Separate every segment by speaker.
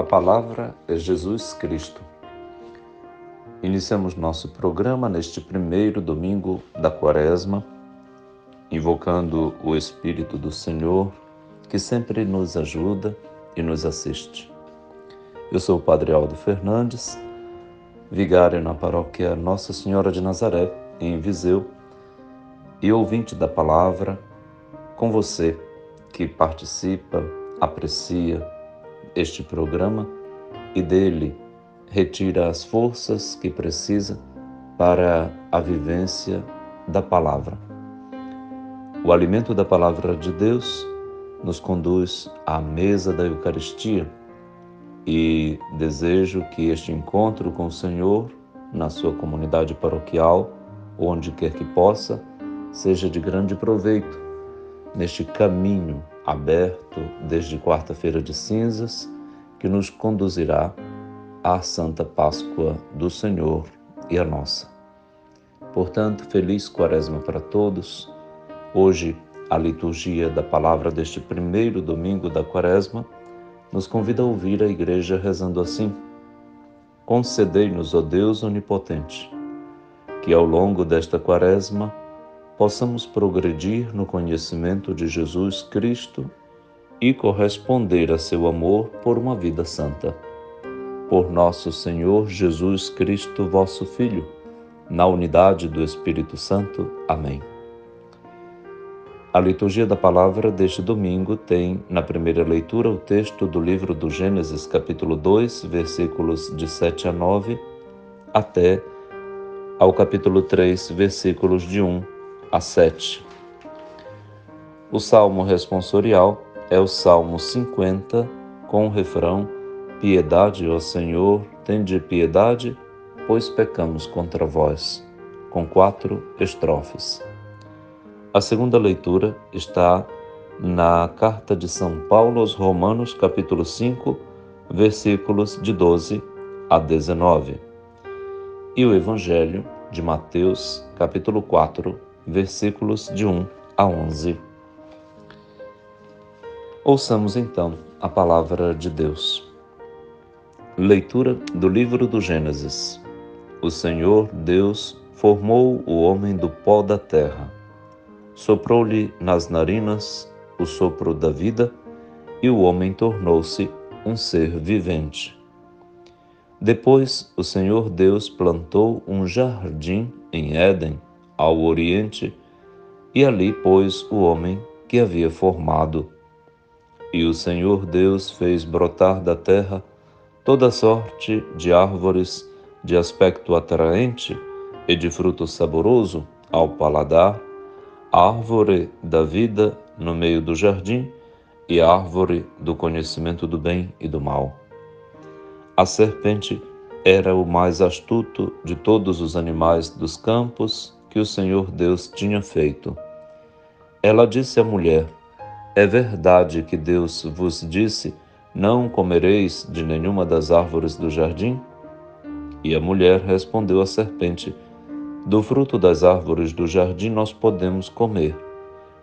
Speaker 1: palavra é Jesus Cristo. Iniciamos nosso programa neste primeiro domingo da Quaresma, invocando o Espírito do Senhor, que sempre nos ajuda e nos assiste. Eu sou o Padre Aldo Fernandes, vigário na paróquia Nossa Senhora de Nazaré, em Viseu, e ouvinte da palavra, com você que participa, aprecia este programa e dele retira as forças que precisa para a vivência da palavra. O alimento da palavra de Deus nos conduz à mesa da Eucaristia e desejo que este encontro com o Senhor, na sua comunidade paroquial, onde quer que possa, seja de grande proveito neste caminho aberto desde quarta-feira de cinzas, que nos conduzirá à Santa Páscoa do Senhor e a nossa. Portanto, feliz Quaresma para todos. Hoje, a liturgia da palavra deste primeiro domingo da Quaresma nos convida a ouvir a Igreja rezando assim: concedei-nos, ó Deus onipotente, que ao longo desta Quaresma possamos progredir no conhecimento de Jesus Cristo e corresponder a seu amor por uma vida santa. Por nosso Senhor Jesus Cristo, vosso Filho, na unidade do Espírito Santo. Amém. A liturgia da palavra deste domingo tem, na primeira leitura, o texto do livro do Gênesis, capítulo 2, versículos de 7 a 9, até ao capítulo 3, versículos de 1 a 7. O salmo responsorial é o Salmo 50, com o refrão: Piedade, ó Senhor, tende piedade, pois pecamos contra vós, com 4 estrofes. A segunda leitura está na carta de São Paulo aos Romanos, capítulo 5, versículos de 12 a 19. E o Evangelho de Mateus, capítulo 4, versículos de 1 a 11. Ouçamos então a palavra de Deus. Leitura do livro do Gênesis. O Senhor Deus formou o homem do pó da terra. Soprou-lhe nas narinas o sopro da vida, e o homem tornou-se um ser vivente. Depois o Senhor Deus plantou um jardim em Éden, ao oriente, e ali pôs o homem que havia formado. E o Senhor Deus fez brotar da terra toda sorte de árvores de aspecto atraente e de fruto saboroso ao paladar, a árvore da vida no meio do jardim e a árvore do conhecimento do bem e do mal. A serpente era o mais astuto de todos os animais dos campos que o Senhor Deus tinha feito. Ela disse à mulher: é verdade que Deus vos disse: não comereis de nenhuma das árvores do jardim? E a mulher respondeu à serpente: do fruto das árvores do jardim nós podemos comer,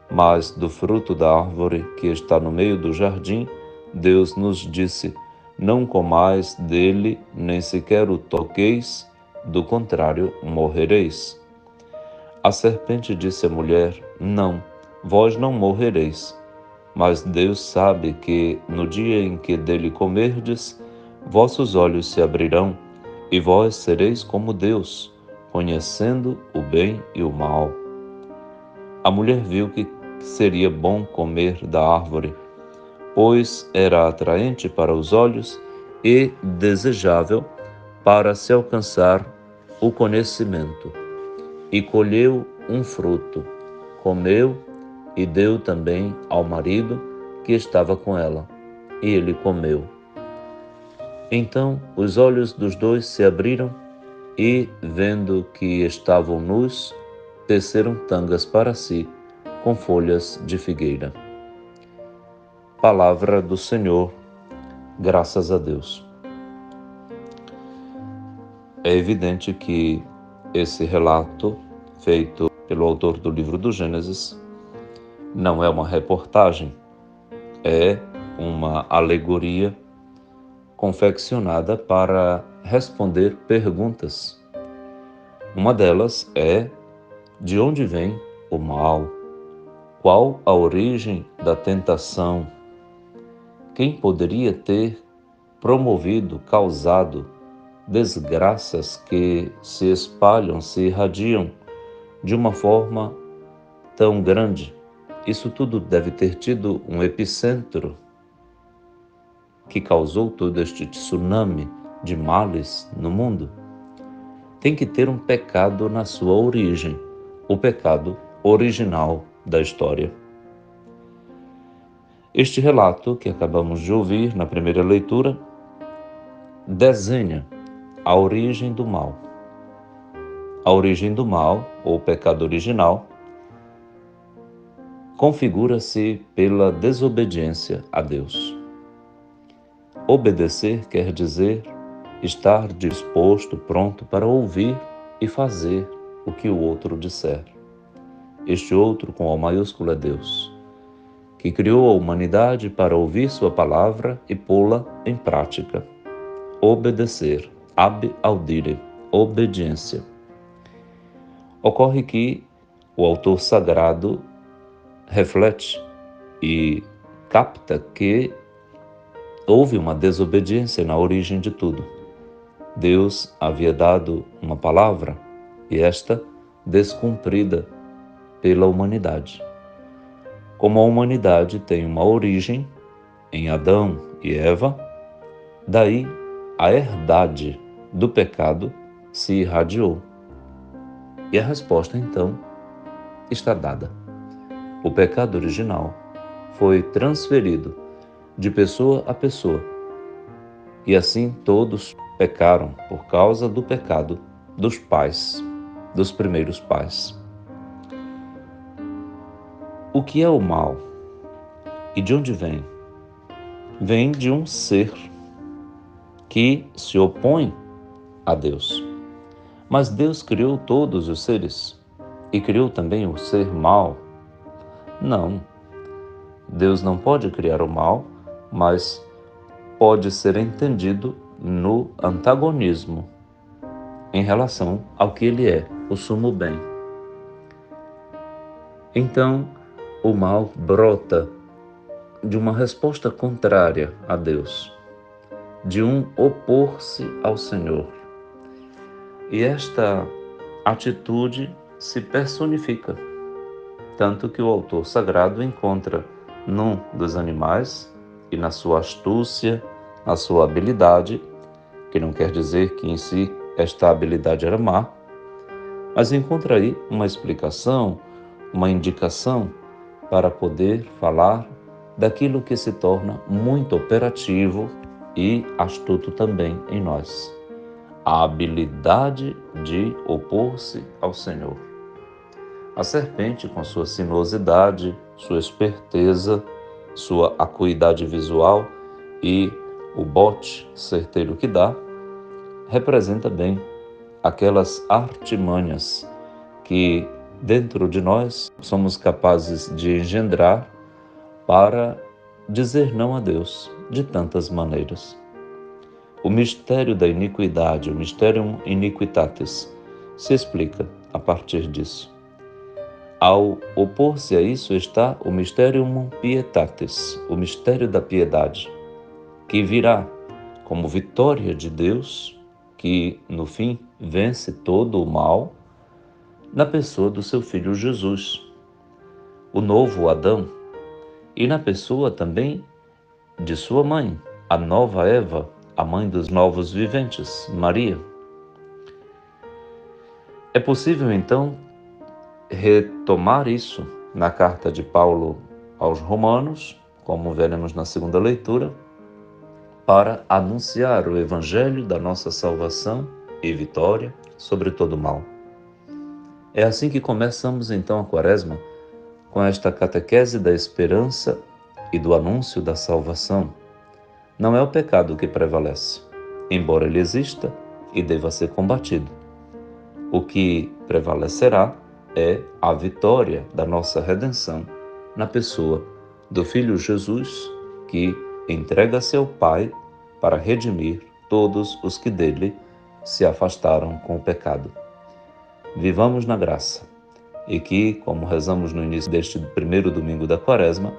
Speaker 1: mas do fruto da árvore que está no meio do jardim, Deus nos disse: não comais dele, nem sequer o toqueis, do contrário morrereis. A serpente disse à mulher: não, vós não morrereis. Mas Deus sabe que, no dia em que dele comerdes, vossos olhos se abrirão, e vós sereis como Deus, conhecendo o bem e o mal. A mulher viu que seria bom comer da árvore, pois era atraente para os olhos e desejável para se alcançar o conhecimento. E colheu um fruto, comeu e deu também ao marido que estava com ela, e ele comeu. Então os olhos dos dois se abriram e, vendo que estavam nus, teceram tangas para si com folhas de figueira. Palavra do Senhor, graças a Deus. É evidente que esse relato, feito pelo autor do livro do Gênesis, não é uma reportagem, é uma alegoria confeccionada para responder perguntas. Uma delas é: de onde vem o mal? Qual a origem da tentação? Quem poderia ter promovido, causado desgraças que se espalham, se irradiam de uma forma tão grande? Isso tudo deve ter tido um epicentro que causou todo este tsunami de males no mundo. Tem que ter um pecado na sua origem, o pecado original da história. Este relato que acabamos de ouvir na primeira leitura desenha a origem do mal. A origem do mal, ou pecado original, configura-se pela desobediência a Deus. Obedecer quer dizer estar disposto, pronto para ouvir e fazer o que o outro disser. Este outro, com O maiúsculo, é Deus, que criou a humanidade para ouvir sua palavra e pô-la em prática. Obedecer, ab audire, obediência. Ocorre que o autor sagrado reflete e capta que houve uma desobediência na origem de tudo. Deus havia dado uma palavra e esta descumprida pela humanidade. Como a humanidade tem uma origem em Adão e Eva, daí a herdade do pecado se irradiou. E a resposta, então, está dada. O pecado original foi transferido de pessoa a pessoa. E assim todos pecaram por causa do pecado dos pais, dos primeiros pais. O que é o mal? E de onde vem? Vem de um ser que se opõe a Deus. Mas Deus criou todos os seres e criou também o ser mal. Não. Deus não pode criar o mal, mas pode ser entendido no antagonismo em relação ao que ele é, o sumo bem. Então, o mal brota de uma resposta contrária a Deus, de um opor-se ao Senhor. E esta atitude se personifica, tanto que o autor sagrado encontra num dos animais e na sua astúcia, na sua habilidade, que não quer dizer que em si esta habilidade era má, mas encontra aí uma explicação, uma indicação para poder falar daquilo que se torna muito operativo e astuto também em nós: a habilidade de opor-se ao Senhor. A serpente, com sua sinuosidade, sua esperteza, sua acuidade visual e o bote certeiro que dá, representa bem aquelas artimanhas que dentro de nós somos capazes de engendrar para dizer não a Deus de tantas maneiras. O mistério da iniquidade, o mysterium iniquitatis, se explica a partir disso. Ao opor-se a isso está o mysterium pietatis, o mistério da piedade, que virá como vitória de Deus, que no fim vence todo o mal, na pessoa do seu Filho Jesus, o novo Adão, e na pessoa também de sua mãe, a nova Eva, a mãe dos novos viventes, Maria. É possível, então, retomar isso na carta de Paulo aos Romanos, como veremos na segunda leitura, para anunciar o Evangelho da nossa salvação e vitória sobre todo o mal. É assim que começamos então a Quaresma, com esta catequese da esperança e do anúncio da salvação. Não é o pecado que prevalece, embora ele exista e deva ser combatido. O que prevalecerá é a vitória da nossa redenção na pessoa do Filho Jesus, que entrega-se ao Pai para redimir todos os que dele se afastaram com o pecado. Vivamos na graça e que, como rezamos no início deste primeiro domingo da Quaresma,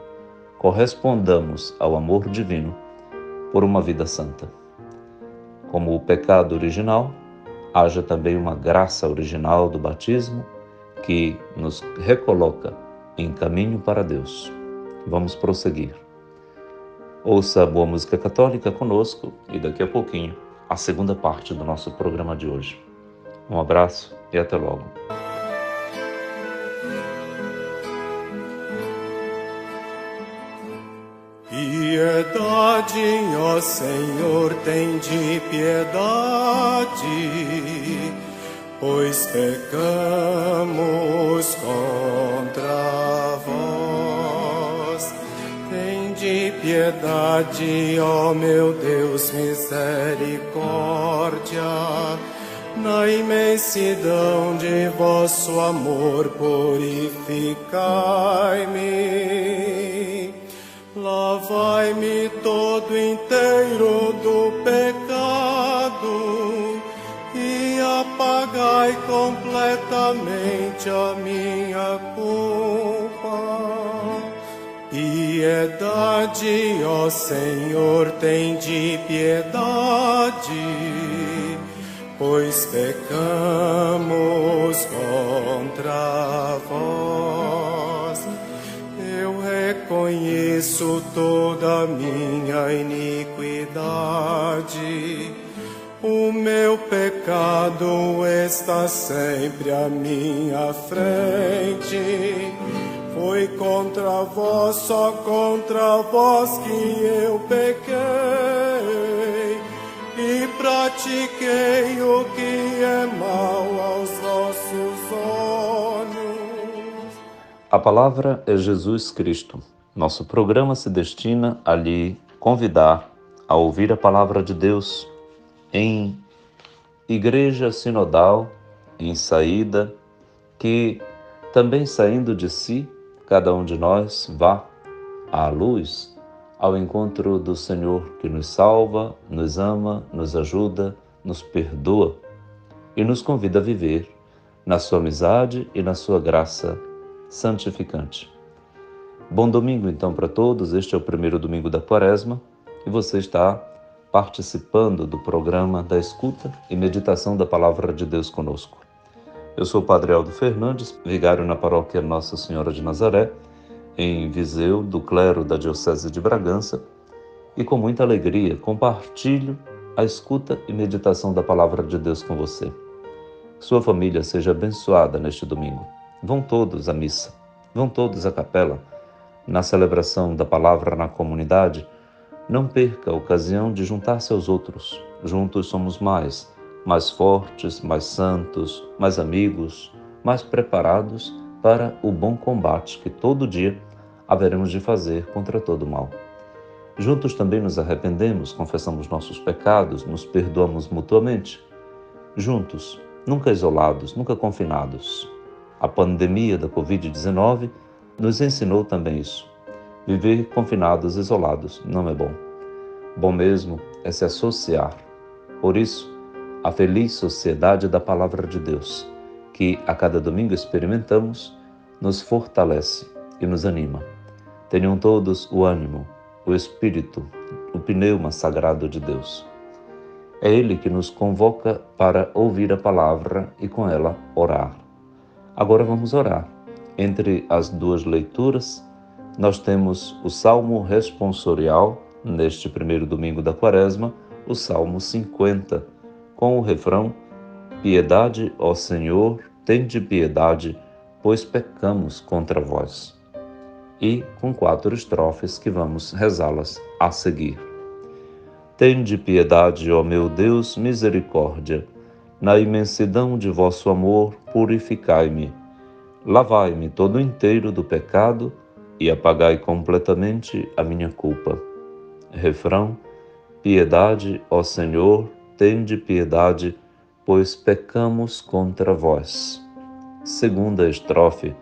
Speaker 1: correspondamos ao amor divino por uma vida santa. Como o pecado original, haja também uma graça original do batismo que nos recoloca em caminho para Deus. Vamos prosseguir. Ouça a boa música católica conosco e daqui a pouquinho a segunda parte do nosso programa de hoje. Um abraço e até logo.
Speaker 2: Piedade, ó Senhor, tende piedade, pois pecamos contra vós. Tende piedade, ó meu Deus, misericórdia, na imensidão de vosso amor purificai-me. Lavai-me todo inteiro do pecado e apagai completamente a minha culpa. Piedade, ó Senhor, tende piedade, pois pecamos contra vós. Eu reconheço toda a minha iniquidade, o meu pecado está sempre à minha frente. Foi contra vós, só contra vós que eu pequei e pratiquei o que é mal aos vossos olhos.
Speaker 1: A palavra é Jesus Cristo. Nosso programa se destina a lhe convidar a ouvir a palavra de Deus em igreja sinodal, em saída, que também saindo de si, cada um de nós vá à luz, ao encontro do Senhor que nos salva, nos ama, nos ajuda, nos perdoa e nos convida a viver na sua amizade e na sua graça santificante. Bom domingo então para todos, este é o primeiro domingo da Quaresma e você está participando do programa da escuta e meditação da Palavra de Deus conosco. Eu sou o Padre Aldo Fernandes, vigário na paróquia Nossa Senhora de Nazaré, em Viseu, do clero da Diocese de Bragança, e com muita alegria compartilho a escuta e meditação da Palavra de Deus com você. Sua família seja abençoada neste domingo. Vão todos à missa, vão todos à capela, na celebração da Palavra na comunidade. Não perca a ocasião de juntar-se aos outros. Juntos somos mais fortes, mais santos, mais amigos, mais preparados para o bom combate que todo dia haveremos de fazer contra todo o mal. Juntos também nos arrependemos, confessamos nossos pecados, nos perdoamos mutuamente. Juntos, nunca isolados, nunca confinados. A pandemia da Covid-19 nos ensinou também isso. Viver confinados, isolados, não é bom. Bom mesmo é se associar. Por isso, a feliz sociedade da Palavra de Deus, que a cada domingo experimentamos, nos fortalece e nos anima. Tenham todos o ânimo, o espírito, o pneuma sagrado de Deus. É Ele que nos convoca para ouvir a palavra e com ela orar. Agora vamos orar. Entre as duas leituras, nós temos o Salmo responsorial, neste primeiro domingo da Quaresma, o Salmo 50, com o refrão: Piedade, ó Senhor, tende piedade, pois pecamos contra vós. E com 4 estrofes que vamos rezá-las a seguir. Tende piedade, ó meu Deus, misericórdia, na imensidão de vosso amor purificai-me. Lavai-me todo inteiro do pecado e apagai completamente a minha culpa. Refrão: Piedade, ó Senhor, tende piedade, pois pecamos contra vós. Segunda estrofe: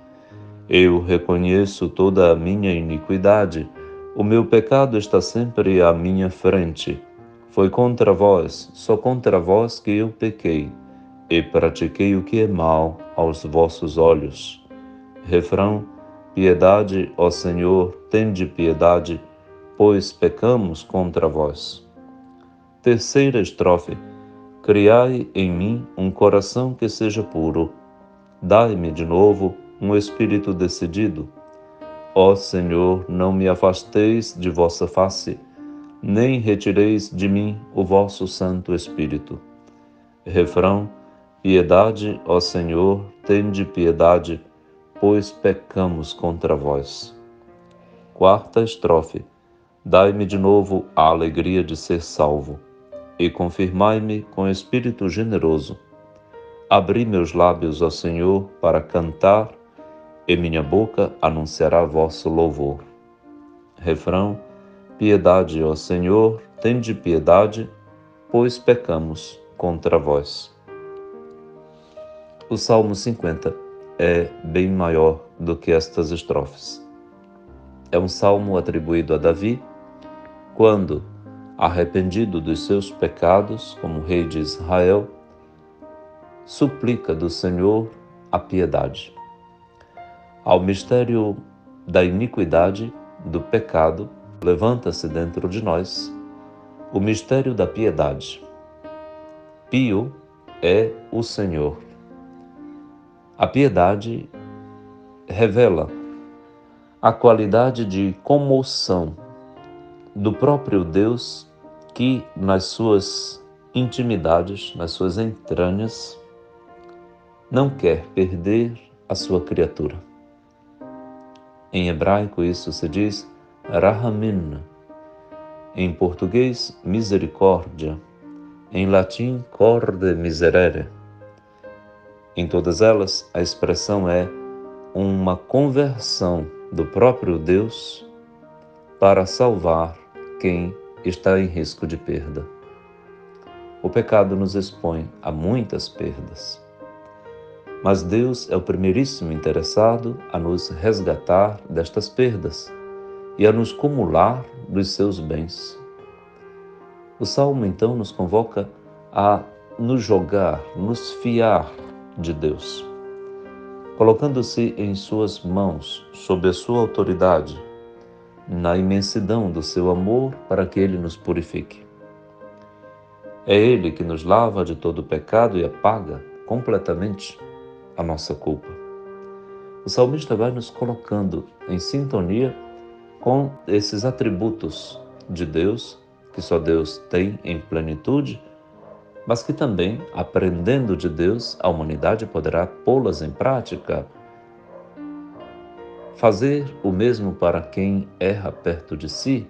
Speaker 1: Eu reconheço toda a minha iniquidade, o meu pecado está sempre à minha frente. Foi contra vós, só contra vós que eu pequei, e pratiquei o que é mal aos vossos olhos. Refrão: piedade, ó Senhor, tende piedade, pois pecamos contra vós. Terceira estrofe: criai em mim um coração que seja puro. Dai-me de novo um espírito decidido. Ó Senhor, não me afasteis de vossa face, nem retireis de mim o vosso Santo Espírito. Refrão: piedade, ó Senhor, tende piedade, pois pecamos contra vós. Quarta estrofe: dai-me de novo a alegria de ser salvo, e confirmai-me com espírito generoso. Abri meus lábios, ó Senhor, para cantar, e minha boca anunciará vosso louvor. Refrão: piedade, ó Senhor, tende piedade, pois pecamos contra vós. O Salmo 50 é bem maior do que estas estrofes. É um salmo atribuído a Davi, quando, arrependido dos seus pecados, como rei de Israel, suplica do Senhor a piedade. Ao mistério da iniquidade, do pecado, levanta-se dentro de nós o mistério da piedade. Pio é o Senhor. A piedade revela a qualidade de comoção do próprio Deus que, nas suas intimidades, nas suas entranhas, não quer perder a sua criatura. Em hebraico isso se diz rahamin, em português misericórdia, em latim corde miserere. Em todas elas, a expressão é uma conversão do próprio Deus para salvar quem está em risco de perda. O pecado nos expõe a muitas perdas, mas Deus é o primeiríssimo interessado a nos resgatar destas perdas e a nos cumular dos seus bens. O Salmo, então, nos convoca a nos jogar, nos fiar de Deus, colocando-se em suas mãos, sob a sua autoridade, na imensidão do seu amor para que Ele nos purifique. É Ele que nos lava de todo o pecado e apaga completamente a nossa culpa. O salmista vai nos colocando em sintonia com esses atributos de Deus, que só Deus tem em plenitude, mas que também, aprendendo de Deus, a humanidade poderá pô-las em prática. Fazer o mesmo para quem erra perto de si.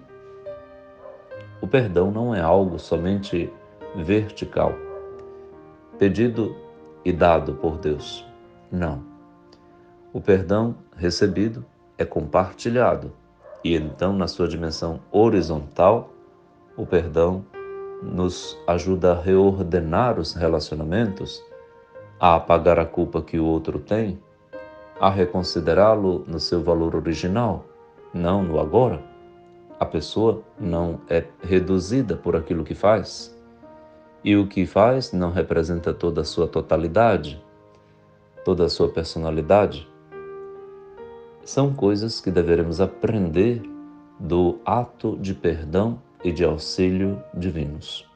Speaker 1: O perdão não é algo somente vertical, pedido e dado por Deus. Não. O perdão recebido é compartilhado e então, na sua dimensão horizontal, o perdão nos ajuda a reordenar os relacionamentos, a apagar a culpa que o outro tem, a reconsiderá-lo no seu valor original, não no agora. A pessoa não é reduzida por aquilo que faz, e o que faz não representa toda a sua totalidade, toda a sua personalidade. São coisas que deveremos aprender do ato de perdão e de auxílio divinos.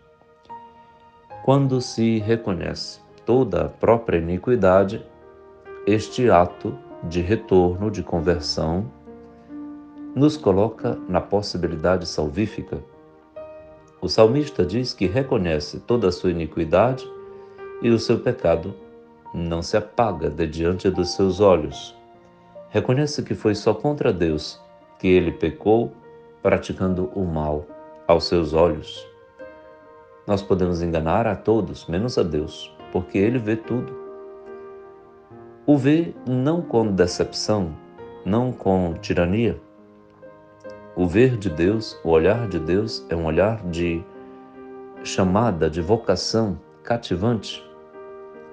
Speaker 1: Quando se reconhece toda a própria iniquidade, este ato de retorno, de conversão, nos coloca na possibilidade salvífica. O salmista diz que reconhece toda a sua iniquidade e o seu pecado não se apaga de diante dos seus olhos. Reconhece que foi só contra Deus que ele pecou, praticando o mal aos seus olhos. Nós podemos enganar a todos, menos a Deus, porque Ele vê tudo. O vê não com decepção, não com tirania. O ver de Deus, o olhar de Deus é um olhar de chamada, de vocação cativante.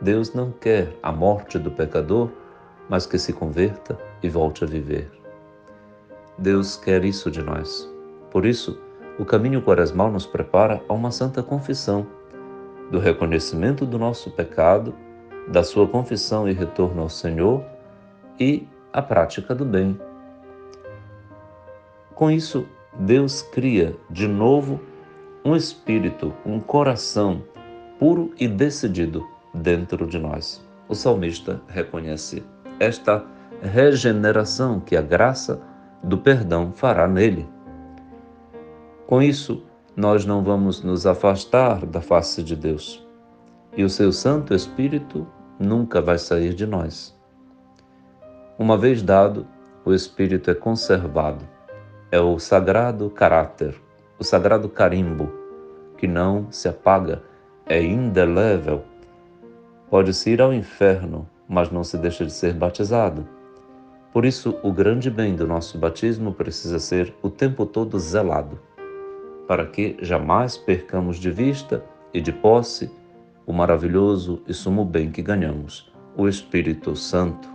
Speaker 1: Deus não quer a morte do pecador, mas que se converta e volte a viver. Deus quer isso de nós. Por isso, O caminho quaresmal nos prepara a uma santa confissão, do reconhecimento do nosso pecado, da sua confissão e retorno ao Senhor e a prática do bem. Com isso, Deus cria de novo um espírito, um coração puro e decidido dentro de nós. O salmista reconhece esta regeneração que a graça do perdão fará nele. Com isso, nós não vamos nos afastar da face de Deus, e o seu Santo Espírito nunca vai sair de nós. Uma vez dado, o Espírito é conservado. É o sagrado caráter, o sagrado carimbo, que não se apaga, é indelével. Pode-se ir ao inferno, mas não se deixa de ser batizado. Por isso, o grande bem do nosso batismo precisa ser o tempo todo zelado, para que jamais percamos de vista e de posse o maravilhoso e sumo bem que ganhamos, o Espírito Santo.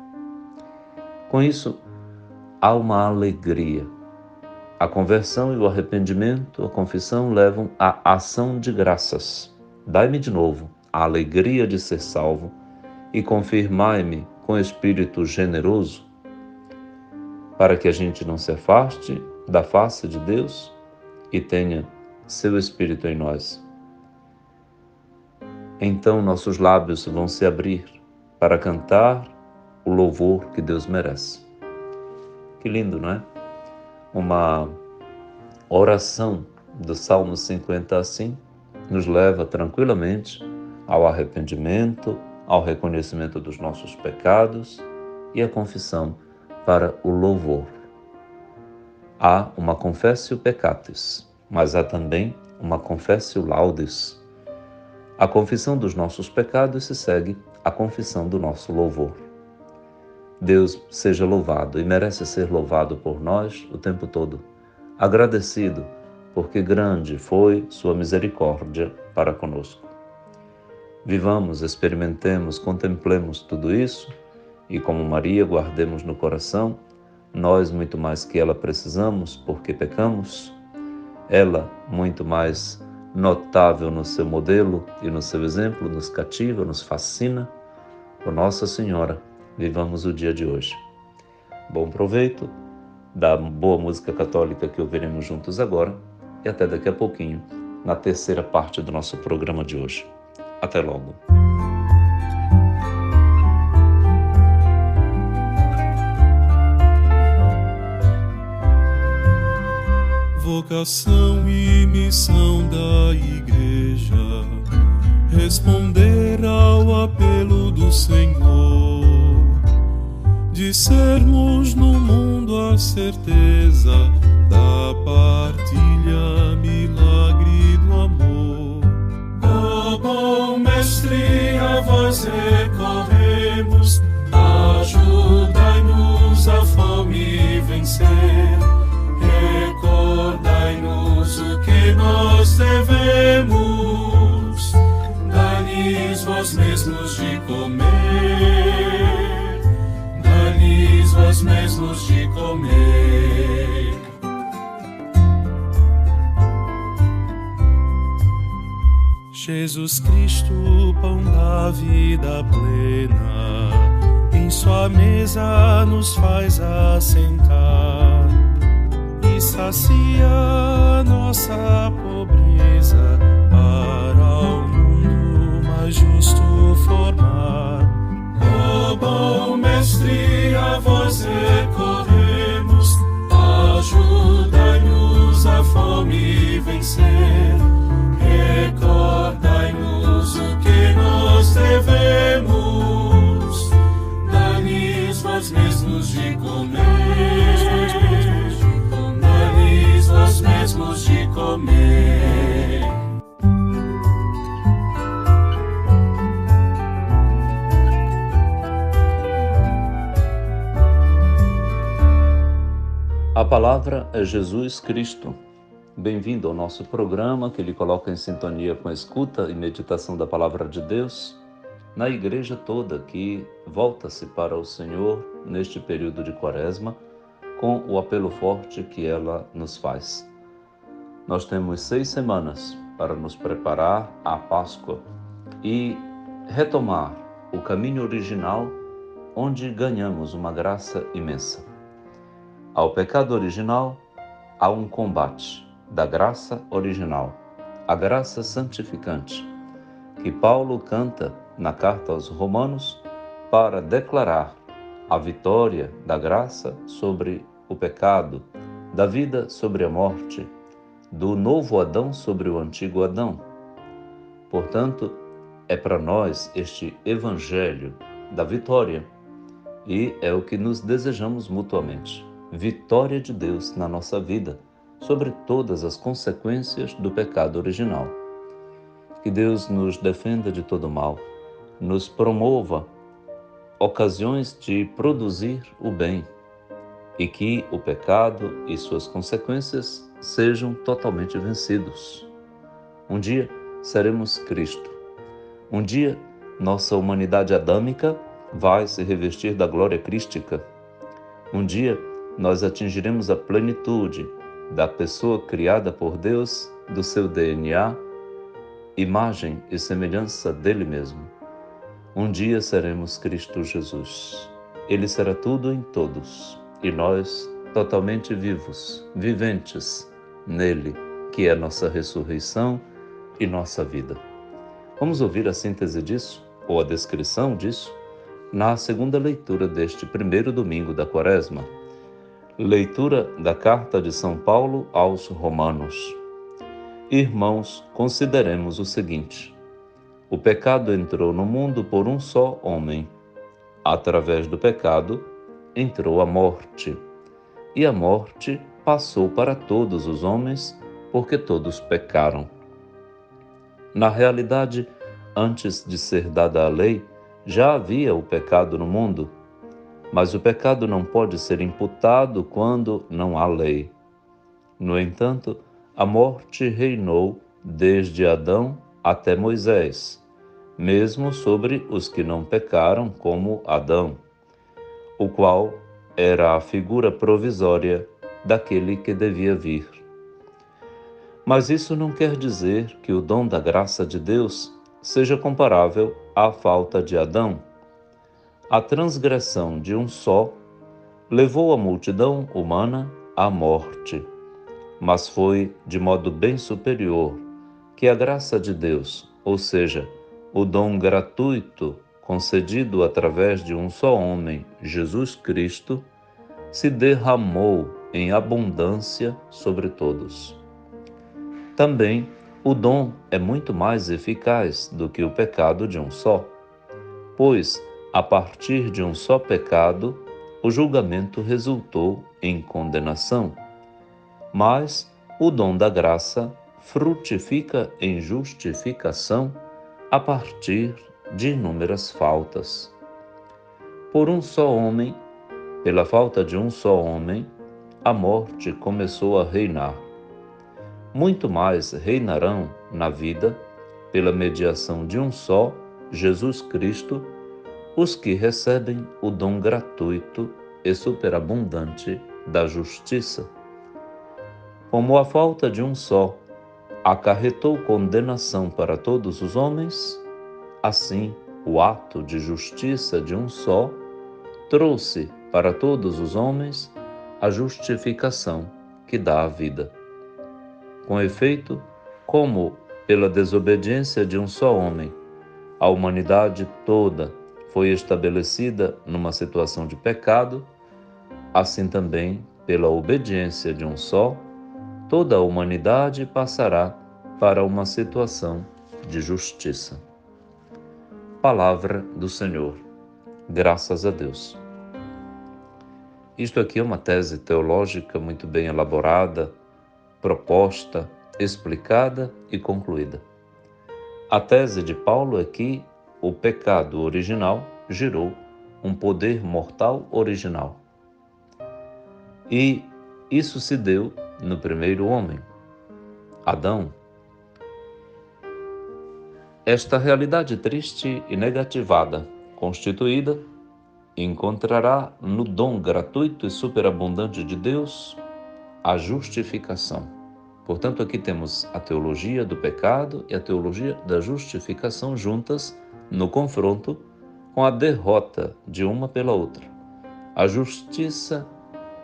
Speaker 1: Com isso, há uma alegria. A conversão e o arrependimento, a confissão levam à ação de graças. Dai-me de novo a alegria de ser salvo e confirmai-me com Espírito generoso, para que a gente não se afaste da face de Deus e tenha seu Espírito em nós. Então nossos lábios vão se abrir para cantar o louvor que Deus merece. Que lindo, não é? Uma oração do Salmo 50 assim nos leva tranquilamente ao arrependimento, ao reconhecimento dos nossos pecados e à confissão para o louvor. Há uma confessio peccatis, mas há também uma confessio laudes. A confissão dos nossos pecados se segue à confissão do nosso louvor. Deus seja louvado e merece ser louvado por nós o tempo todo, agradecido, porque grande foi sua misericórdia para conosco. Vivamos, experimentemos, contemplemos tudo isso e, como Maria, guardemos no coração, nós muito mais que ela precisamos porque pecamos, ela muito mais notável no seu modelo e no seu exemplo, nos cativa, nos fascina. Por Nossa Senhora, vivamos o dia de hoje. Bom proveito da boa música católica que ouviremos juntos agora e até daqui a pouquinho, na terceira parte do nosso programa de hoje. Até logo.
Speaker 2: Vocação e missão da Igreja, responder ao apelo do Senhor, de sermos no mundo a certeza da partilha, milagre do amor. Ó bom Mestre, a vós recorremos, ajudai-nos a fome vencer. Recordai-nos o que nós devemos, dai-lhes vós mesmos de comer, dai-lhes vós mesmos de comer. Jesus Cristo, pão da vida plena, em sua mesa nos faz assentar e sacia nossa pobreza para o mundo mais justo formar. Ó bom Mestre, a vós recorremos, ajudai-nos a fome vencer. Recordai-nos o que nós devemos, dai-lhes vós mesmos de comer, dai-lhes vós mesmos de comer.
Speaker 1: A palavra é Jesus Cristo. Bem-vindo ao nosso programa que lhe coloca em sintonia com a escuta e meditação da Palavra de Deus na igreja toda que volta-se para o Senhor neste período de Quaresma com o apelo forte que ela nos faz. nós temos 6 semanas para nos preparar à Páscoa e retomar o caminho original, onde ganhamos uma graça imensa. Ao pecado original, há um combate da graça original, a graça santificante, que Paulo canta na carta aos Romanos para declarar a vitória da graça sobre o pecado, da vida sobre a morte, do novo Adão sobre o antigo Adão. Portanto, é para nós este evangelho da vitória e é o que nos desejamos mutuamente. Vitória de Deus na nossa vida sobre todas as consequências do pecado original. Que Deus nos defenda de todo mal, nos promova ocasiões de produzir o bem e que o pecado e suas consequências sejam totalmente vencidos. Um dia seremos Cristo. Um dia nossa humanidade adâmica vai se revestir da glória crística. Um dia nós atingiremos a plenitude da pessoa criada por Deus, do seu DNA, imagem e semelhança dele mesmo. Um dia seremos Cristo Jesus. Ele será tudo em todos, e nós totalmente vivos, viventes nele, que é nossa ressurreição e nossa vida. Vamos ouvir a síntese disso, ou a descrição disso, na segunda leitura deste primeiro domingo da Quaresma. Leitura da carta de São Paulo aos Romanos. Irmãos, consideremos o seguinte: o pecado entrou no mundo por um só homem. Através do pecado, entrou a morte. E a morte passou para todos os homens, porque todos pecaram. Na realidade, antes de ser dada a lei, já havia o pecado no mundo, mas o pecado não pode ser imputado quando não há lei. No entanto, a morte reinou desde Adão até Moisés, mesmo sobre os que não pecaram como Adão, o qual era a figura provisória daquele que devia vir. Mas isso não quer dizer que o dom da graça de Deus seja comparável à falta de Adão. A transgressão de um só levou a multidão humana à morte, mas foi de modo bem superior que a graça de Deus, ou seja, o dom gratuito concedido através de um só homem, Jesus Cristo, se derramou em abundância sobre todos. Também o dom é muito mais eficaz do que o pecado de um só, pois, a partir de um só pecado, o julgamento resultou em condenação. Mas o dom da graça frutifica em justificação a partir de inúmeras faltas. Por um só homem, pela falta de um só homem, a morte começou a reinar. Muito mais reinarão na vida, pela mediação de um só, Jesus Cristo, os que recebem o dom gratuito e superabundante da justiça. Como a falta de um só acarretou condenação para todos os homens, assim o ato de justiça de um só trouxe para todos os homens a justificação que dá a vida. Com efeito, como pela desobediência de um só homem, a humanidade toda foi estabelecida numa situação de pecado, assim também, pela obediência de um só, toda a humanidade passará para uma situação de justiça. Palavra do Senhor. Graças a Deus. Isto aqui é uma tese teológica muito bem elaborada, proposta, explicada e concluída. A tese de Paulo é que o pecado original gerou um poder mortal original. E isso se deu no primeiro homem, Adão. Esta realidade triste e negativada, constituída, encontrará no dom gratuito e superabundante de Deus a justificação. Portanto, aqui temos a teologia do pecado e a teologia da justificação juntas no confronto com a derrota de uma pela outra. A justiça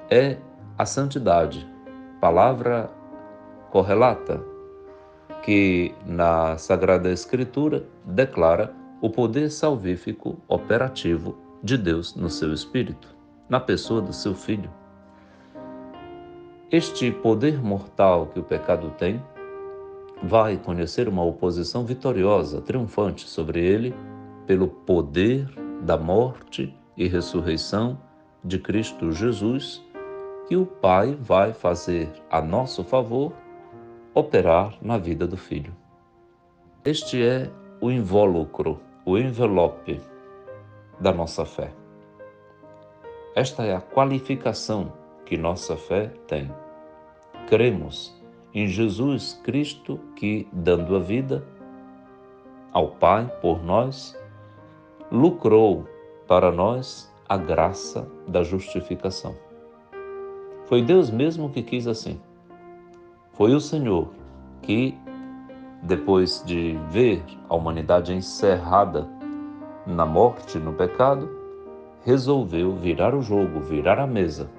Speaker 1: é a santidade, palavra correlata, que na Sagrada Escritura declara o poder salvífico operativo de Deus no seu Espírito, na pessoa do seu Filho. Este poder mortal que o pecado tem vai conhecer uma oposição vitoriosa, triunfante sobre ele, pelo poder da morte e ressurreição de Cristo Jesus, que o Pai vai fazer a nosso favor operar na vida do Filho. Este é o invólucro, o envelope da nossa fé. Esta é a qualificação que nossa fé tem. Cremos em Jesus Cristo que, dando a vida ao Pai por nós, lucrou para nós a graça da justificação. Foi Deus mesmo que quis assim. Foi o Senhor que, depois de ver a humanidade encerrada na morte, no pecado, resolveu virar o jogo, virar a mesa,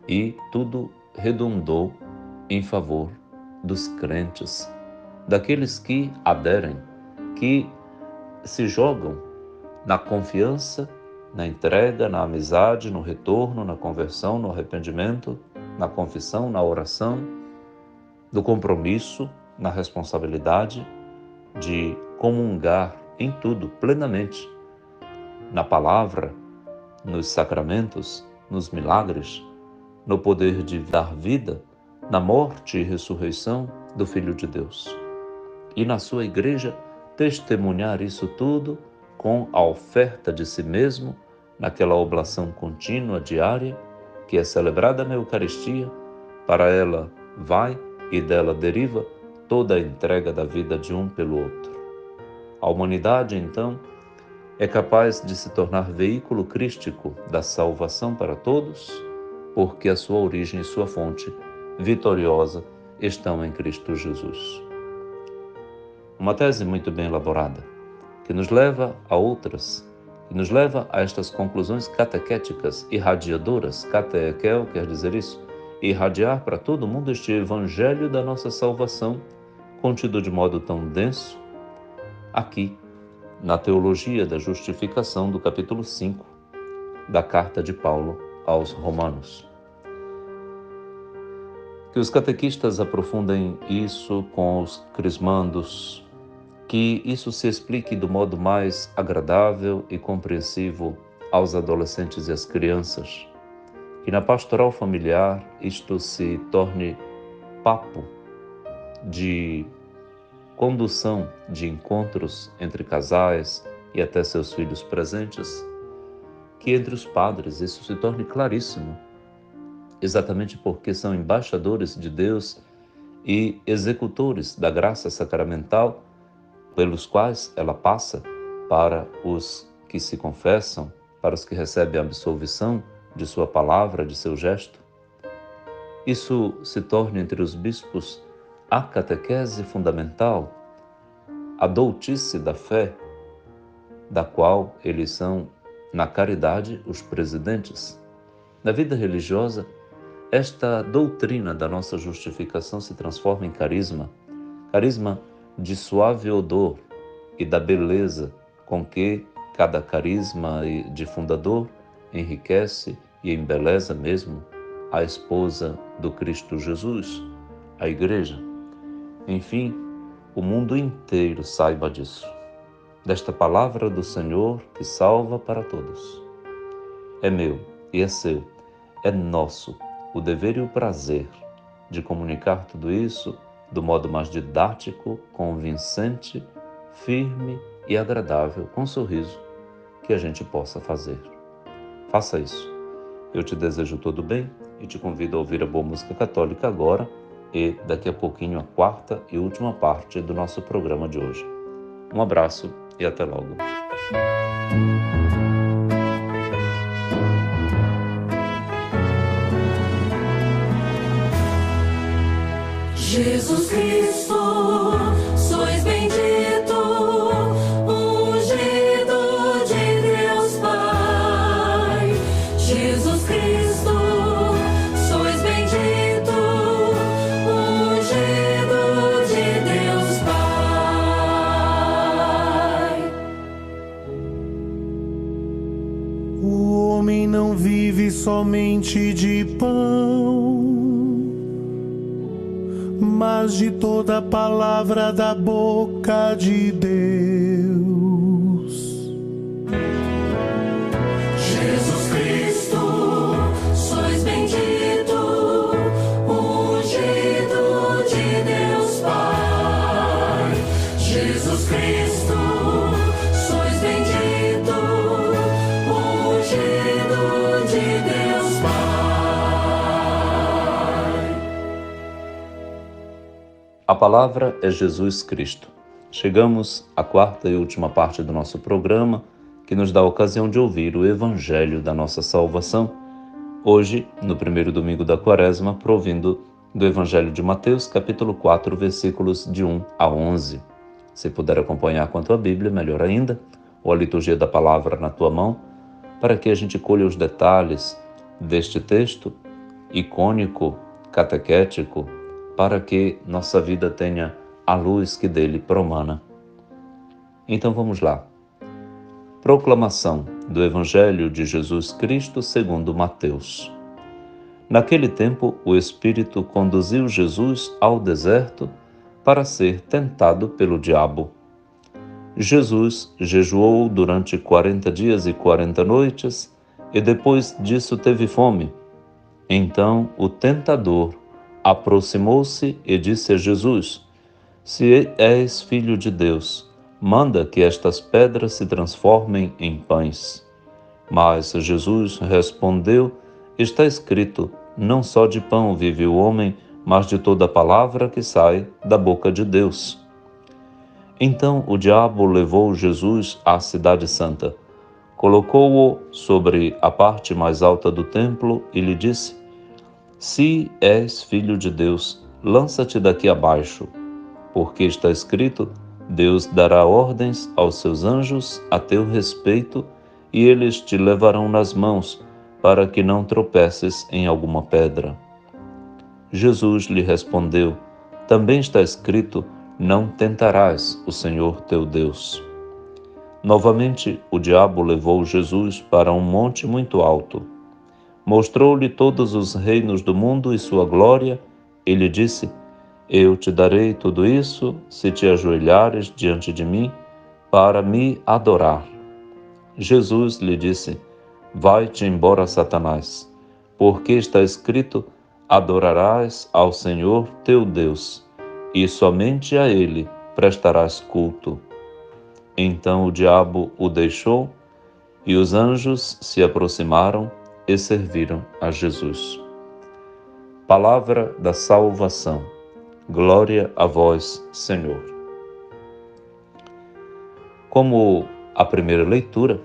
Speaker 1: e tudo redundou em favor dos crentes, daqueles que aderem, que se jogam na confiança, na entrega, na amizade, no retorno, na conversão, no arrependimento, na confissão, na oração, no compromisso, na responsabilidade de comungar em tudo plenamente, na palavra, nos sacramentos, nos milagres, no poder de dar vida, na morte e ressurreição do Filho de Deus. E na sua igreja testemunhar isso tudo com a oferta de si mesmo, naquela oblação contínua, diária, que é celebrada na Eucaristia. Para ela vai e dela deriva toda a entrega da vida de um pelo outro. A humanidade, então, é capaz de se tornar veículo crístico da salvação para todos, porque a sua origem e sua fonte vitoriosa estão em Cristo Jesus. Uma tese muito bem elaborada, que nos leva a outras, que nos leva a estas conclusões catequéticas, irradiadoras. Catequel quer dizer isso, irradiar para todo mundo este evangelho da nossa salvação, contido de modo tão denso, aqui, na teologia da justificação do capítulo 5 da carta de Paulo aos Romanos. Que os catequistas aprofundem isso com os crismandos, que isso se explique do modo mais agradável e compreensivo aos adolescentes e às crianças, que na pastoral familiar isto se torne papo de condução de encontros entre casais e até seus filhos presentes, que entre os padres isso se torne claríssimo, exatamente porque são embaixadores de Deus e executores da graça sacramental pelos quais ela passa para os que se confessam, para os que recebem a absolvição de sua palavra, de seu gesto. Isso se torna entre os bispos a catequese fundamental, a doutice da fé, da qual eles são, na caridade, os presidentes. Na vida religiosa, esta doutrina da nossa justificação se transforma em carisma de suave odor e da beleza com que cada carisma de fundador enriquece e embeleza mesmo a esposa do Cristo Jesus, a Igreja. Enfim, o mundo inteiro saiba disso, desta palavra do Senhor que salva para todos. É meu e é seu, é nosso o dever e o prazer de comunicar tudo isso do modo mais didático, convincente, firme e agradável, com sorriso, que a gente possa fazer. Faça isso. Eu te desejo todo bem e te convido a ouvir a boa música católica agora e daqui a pouquinho a quarta e última parte do nosso programa de hoje. Um abraço e até logo.
Speaker 2: Jesus Cristo, sois bendito, ungido de Deus Pai. Jesus Cristo, sois bendito, ungido de Deus Pai.
Speaker 3: O homem não vive somente de pão, mas de toda palavra da boca de Deus.
Speaker 2: Jesus Cristo, sois bendito, ungido de Deus Pai. Jesus Cristo, sois bendito, ungido de Deus Pai.
Speaker 1: A palavra é Jesus Cristo. Chegamos à quarta e última parte do nosso programa, que nos dá a ocasião de ouvir o Evangelho da nossa salvação. Hoje, no primeiro domingo da Quaresma, provindo do Evangelho de Mateus, capítulo 4, versículos de 1 a 11. Se puder acompanhar com a tua Bíblia, melhor ainda, ou a liturgia da palavra na tua mão, para que a gente colha os detalhes deste texto icônico, catequético, para que nossa vida tenha a luz que dele promana. Então vamos lá. Proclamação do Evangelho de Jesus Cristo segundo Mateus. Naquele tempo, o Espírito conduziu Jesus ao deserto para ser tentado pelo diabo. Jesus jejuou durante 40 dias e 40 noites e depois disso teve fome. Então o tentador aproximou-se e disse a Jesus: Se és filho de Deus, manda que estas pedras se transformem em pães. Mas Jesus respondeu: Está escrito, não só de pão vive o homem, mas de toda palavra que sai da boca de Deus. Então o diabo levou Jesus à cidade santa, colocou-o sobre a parte mais alta do templo e lhe disse: Se és filho de Deus, lança-te daqui abaixo, porque está escrito: Deus dará ordens aos seus anjos a teu respeito, e eles te levarão nas mãos, para que não tropeces em alguma pedra. Jesus lhe respondeu: Também está escrito: Não tentarás o Senhor teu Deus. Novamente, o diabo levou Jesus para um monte muito alto. Mostrou-lhe todos os reinos do mundo e sua glória, e lhe disse: Eu te darei tudo isso se te ajoelhares diante de mim para me adorar. Jesus lhe disse: Vai-te embora, Satanás, porque está escrito: Adorarás ao Senhor teu Deus, e somente a Ele prestarás culto. Então o diabo o deixou, e os anjos se aproximaram e serviram a Jesus. Palavra da salvação. Glória a vós, Senhor. Como a primeira leitura,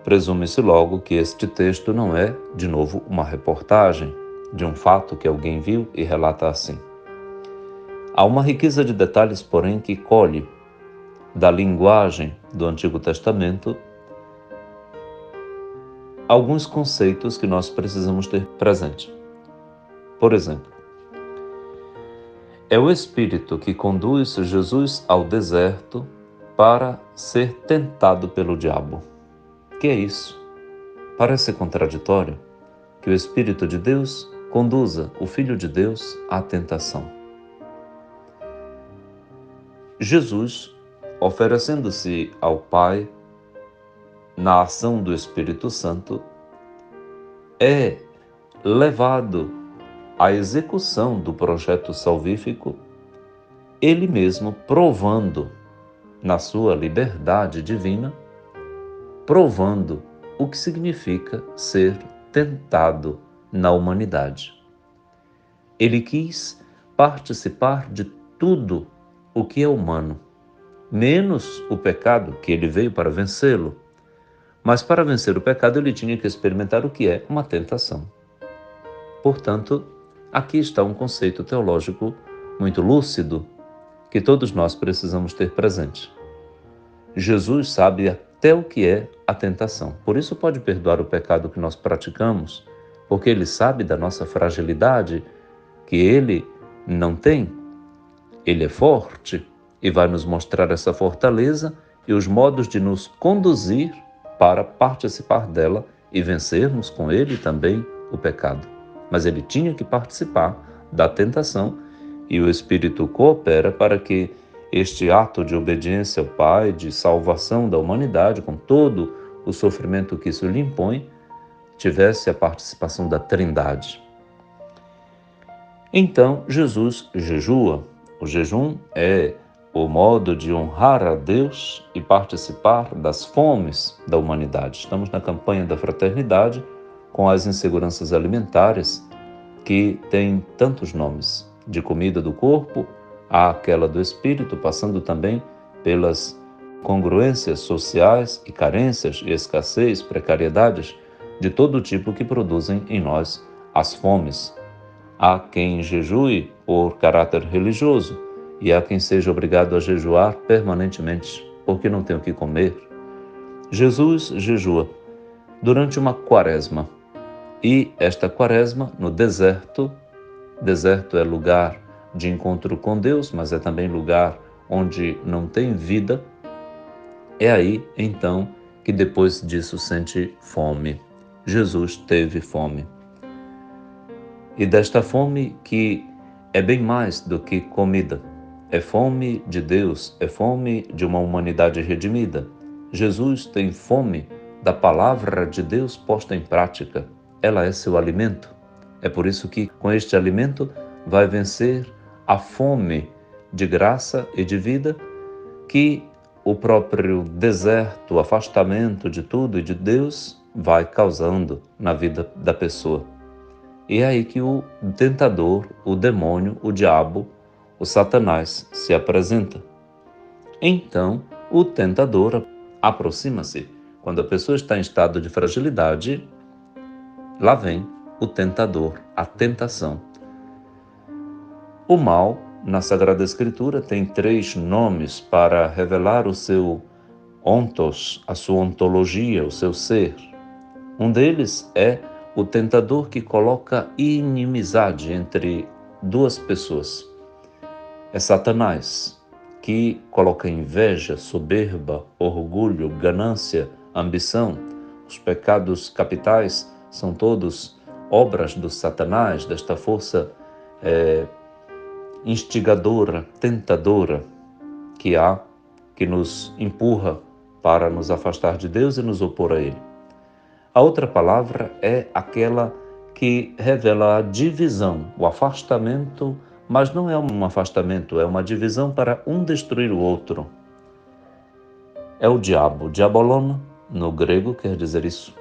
Speaker 1: presume-se logo que este texto não é, de novo, uma reportagem de um fato que alguém viu e relata assim. Há uma riqueza de detalhes, porém, que colhe da linguagem do Antigo Testamento alguns conceitos que nós precisamos ter presente. Por exemplo, é o Espírito que conduz Jesus ao deserto para ser tentado pelo diabo. Que é isso? Parece contraditório que o Espírito de Deus conduza o Filho de Deus à tentação. Jesus, oferecendo-se ao Pai na ação do Espírito Santo, é levado à execução do projeto salvífico, ele mesmo provando na sua liberdade divina, provando o que significa ser tentado na humanidade. Ele quis participar de tudo o que é humano, menos o pecado, que ele veio para vencê-lo. Mas para vencer o pecado, ele tinha que experimentar o que é uma tentação. Portanto, aqui está um conceito teológico muito lúcido que todos nós precisamos ter presente. Jesus sabe até o que é a tentação. Por isso pode perdoar o pecado que nós praticamos, porque Ele sabe da nossa fragilidade, que Ele não tem. Ele é forte e vai nos mostrar essa fortaleza e os modos de nos conduzir para participar dela e vencermos com Ele também o pecado. Mas Ele tinha que participar da tentação e o Espírito coopera para que este ato de obediência ao Pai, de salvação da humanidade, com todo o sofrimento que isso lhe impõe, tivesse a participação da Trindade. Então, Jesus jejua. O jejum é o modo de honrar a Deus e participar das fomes da humanidade. Estamos na campanha da fraternidade com as inseguranças alimentares que têm tantos nomes, de comida do corpo àquela do espírito, passando também pelas congruências sociais e carências e escassez, precariedades de todo tipo que produzem em nós as fomes. Há quem jejue por caráter religioso e há quem seja obrigado a jejuar permanentemente, porque não tem o que comer. Jesus jejua durante uma quaresma e esta quaresma no deserto. Deserto é lugar de encontro com Deus, mas é também lugar onde não tem vida. É aí, então, que depois disso sente fome. Jesus teve fome. E desta fome que é bem mais do que comida. É fome de Deus, é fome de uma humanidade redimida. Jesus tem fome da palavra de Deus posta em prática. Ela é seu alimento. É por isso que, com este alimento, vai vencer a fome de graça e de vida que o próprio deserto, o afastamento de tudo e de Deus vai causando na vida da pessoa. E é aí que o tentador, o demônio, o diabo, o Satanás se apresenta. Então, o tentador aproxima-se. Quando a pessoa está em estado de fragilidade, lá vem o tentador, a tentação. O mal, na Sagrada Escritura, tem 3 nomes para revelar o seu ontos, a sua ontologia, o seu ser. Um deles é o tentador que coloca inimizade entre 2 pessoas. É Satanás, que coloca inveja, soberba, orgulho, ganância, ambição. Os pecados capitais são todos obras do Satanás, desta força instigadora, tentadora que há, que nos empurra para nos afastar de Deus e nos opor a Ele. A outra palavra é aquela que revela a divisão, o afastamento, mas não é um afastamento, é uma divisão para um destruir o outro. É o diabo. Diabolon, no grego, quer dizer isso.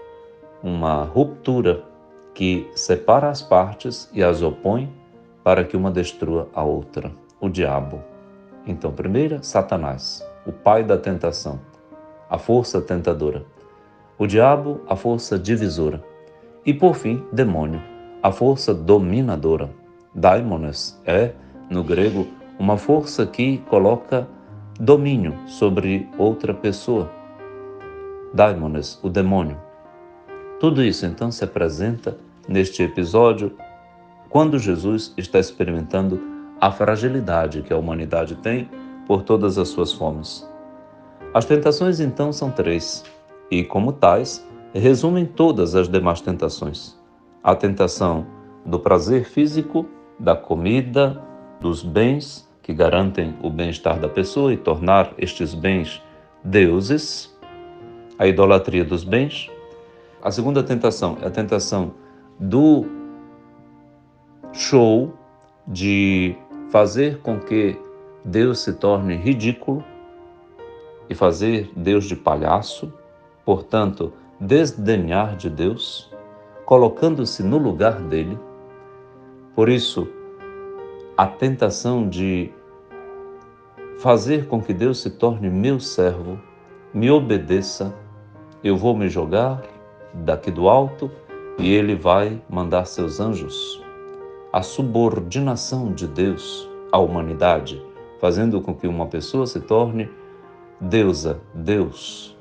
Speaker 1: Uma ruptura que separa as partes e as opõe para que uma destrua a outra. O diabo. Então, primeiro, Satanás, o pai da tentação, a força tentadora. O diabo, a força divisora. E, por fim, demônio, a força dominadora. Daimones é, no grego, uma força que coloca domínio sobre outra pessoa. Daimones, o demônio. Tudo isso, então, se apresenta neste episódio quando Jesus está experimentando a fragilidade que a humanidade tem por todas as suas fomes. As tentações, então, são 3. E, como tais, resumem todas as demais tentações. A tentação do prazer físico, da comida, dos bens que garantem o bem-estar da pessoa e tornar estes bens deuses, a idolatria dos bens. A segunda tentação é a tentação do show, de fazer com que Deus se torne ridículo e fazer Deus de palhaço, portanto, desdenhar de Deus, colocando-se no lugar dele. Por isso, a tentação de fazer com que Deus se torne meu servo, me obedeça, eu vou me jogar daqui do alto e ele vai mandar seus anjos. A subordinação de Deus a humanidade, fazendo com que uma pessoa se torne deusa, Deus.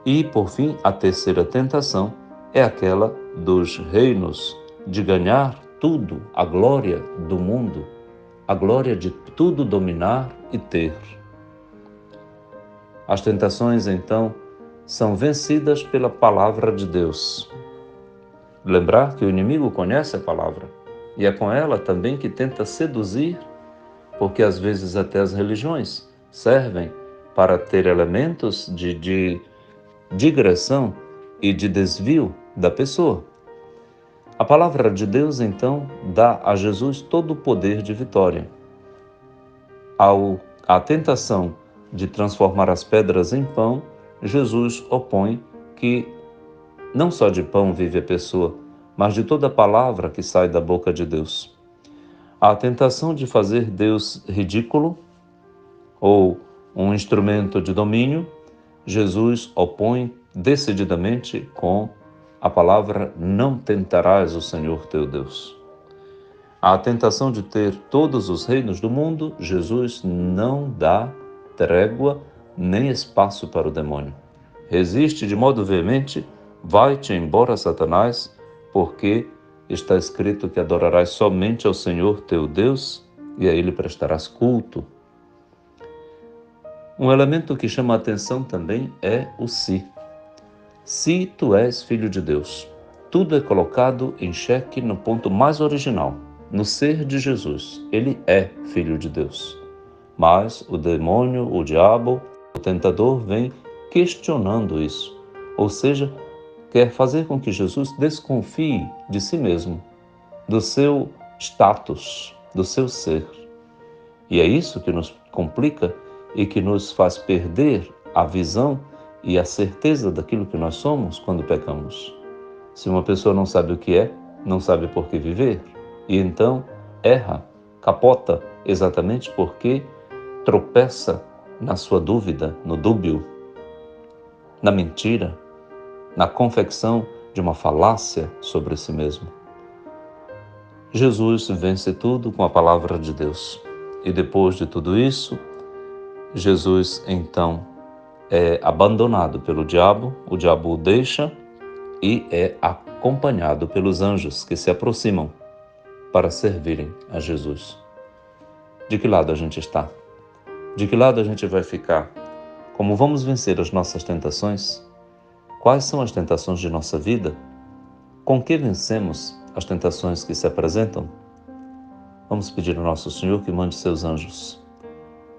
Speaker 1: E, por fim, a terceira tentação é aquela dos reinos, de ganhar tudo, a glória do mundo, a glória de tudo dominar e ter. As tentações, então, são vencidas pela palavra de Deus. Lembrar que o inimigo conhece a palavra e é com ela também que tenta seduzir, porque às vezes até as religiões servem para ter elementos de digressão e de desvio da pessoa. A palavra de Deus, então, dá a Jesus todo o poder de vitória. À tentação de transformar as pedras em pão, Jesus opõe que não só de pão vive a pessoa, mas de toda palavra que sai da boca de Deus. A tentação de fazer Deus ridículo ou um instrumento de domínio, Jesus opõe decididamente com a palavra: não tentarás o Senhor teu Deus. A tentação de ter todos os reinos do mundo, Jesus não dá trégua nem espaço para o demônio. Resiste de modo veemente: vai-te embora, Satanás, porque está escrito que adorarás somente ao Senhor teu Deus e a Ele prestarás culto. Um elemento que chama a atenção também é o se. Se tu és filho de Deus, tudo é colocado em xeque no ponto mais original, no ser de Jesus. Ele é filho de Deus. Mas o demônio, o diabo, o tentador vem questionando isso. Ou seja, quer fazer com que Jesus desconfie de si mesmo, do seu status, do seu ser. E é isso que nos complica e que nos faz perder a visão e a certeza daquilo que nós somos quando pecamos. Se uma pessoa não sabe o que é, não sabe por que viver, e então erra, capota, exatamente porque tropeça na sua dúvida, no dúbio, na mentira, na confecção de uma falácia sobre si mesmo. Jesus vence tudo com a palavra de Deus. E depois de tudo isso, Jesus então é abandonado pelo diabo, o diabo o deixa e é acompanhado pelos anjos que se aproximam para servirem a Jesus. De que lado a gente está? De que lado a gente vai ficar? Como vamos vencer as nossas tentações? Quais são as tentações de nossa vida? Com que vencemos as tentações que se apresentam? Vamos pedir ao nosso Senhor que mande seus anjos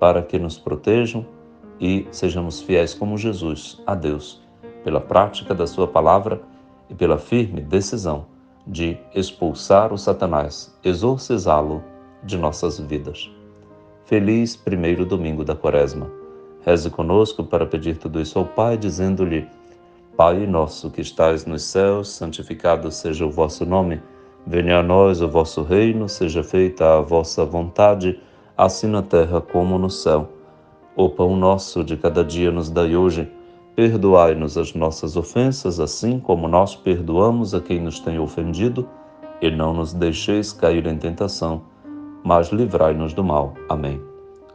Speaker 1: para que nos protejam e sejamos fiéis como Jesus a Deus, pela prática da sua palavra e pela firme decisão de expulsar o Satanás, exorcizá-lo de nossas vidas. Feliz primeiro domingo da Quaresma. Reze conosco para pedir tudo isso ao Pai, dizendo-lhe: Pai nosso que estais nos céus, santificado seja o vosso nome. Venha a nós o vosso reino, seja feita a vossa vontade, assim na terra como no céu. O pão nosso de cada dia nos dai hoje. Perdoai-nos as nossas ofensas, assim como nós perdoamos a quem nos tem ofendido, e não nos deixeis cair em tentação, mas livrai-nos do mal. Amém.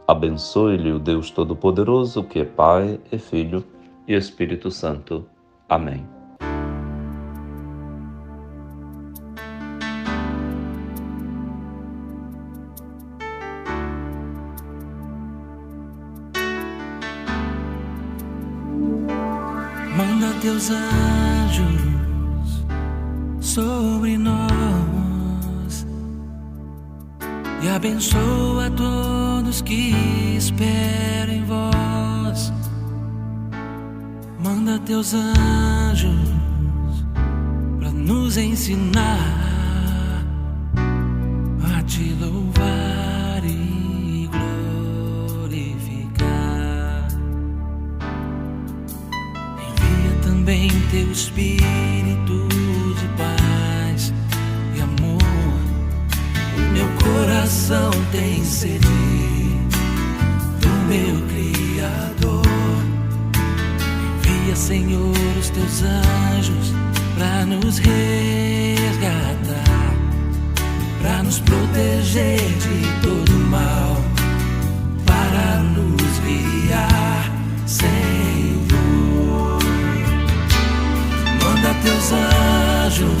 Speaker 1: Abençoe-lhe o Deus Todo-Poderoso, que é Pai, e Filho e Espírito Santo. Amém.
Speaker 2: Manda teus anjos sobre nós e abençoa todos que esperam em vós. Manda teus anjos para nos ensinar a te louvar e glorificar. Envia também teu Espírito de paz e amor. O meu coração tem sede do meu Criador. Envia, Senhor, os teus anjos para nos resgatar,
Speaker 4: para nos proteger de todo mal, para nos guiar, Senhor. Manda teus anjos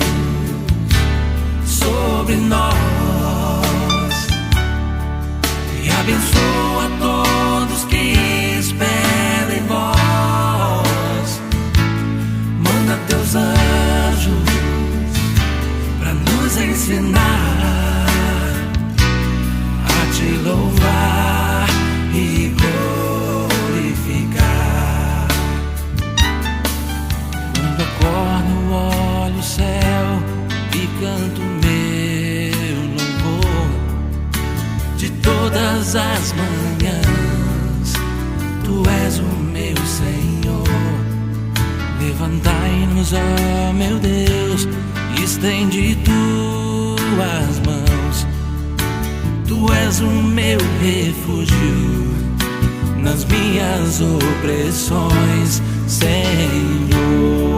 Speaker 4: sobre nós e abençoa todos que esperam em vós. Manda teus anjos para nos ensinar a te louvar e glorificar. Quando acordo, olho o céu e canto meu louvor. De todas as manhãs, Tu és o meu Senhor. Levantai-nos, ó meu Deus, estende Tuas mãos. Tu és o meu refúgio nas minhas opressões, Senhor.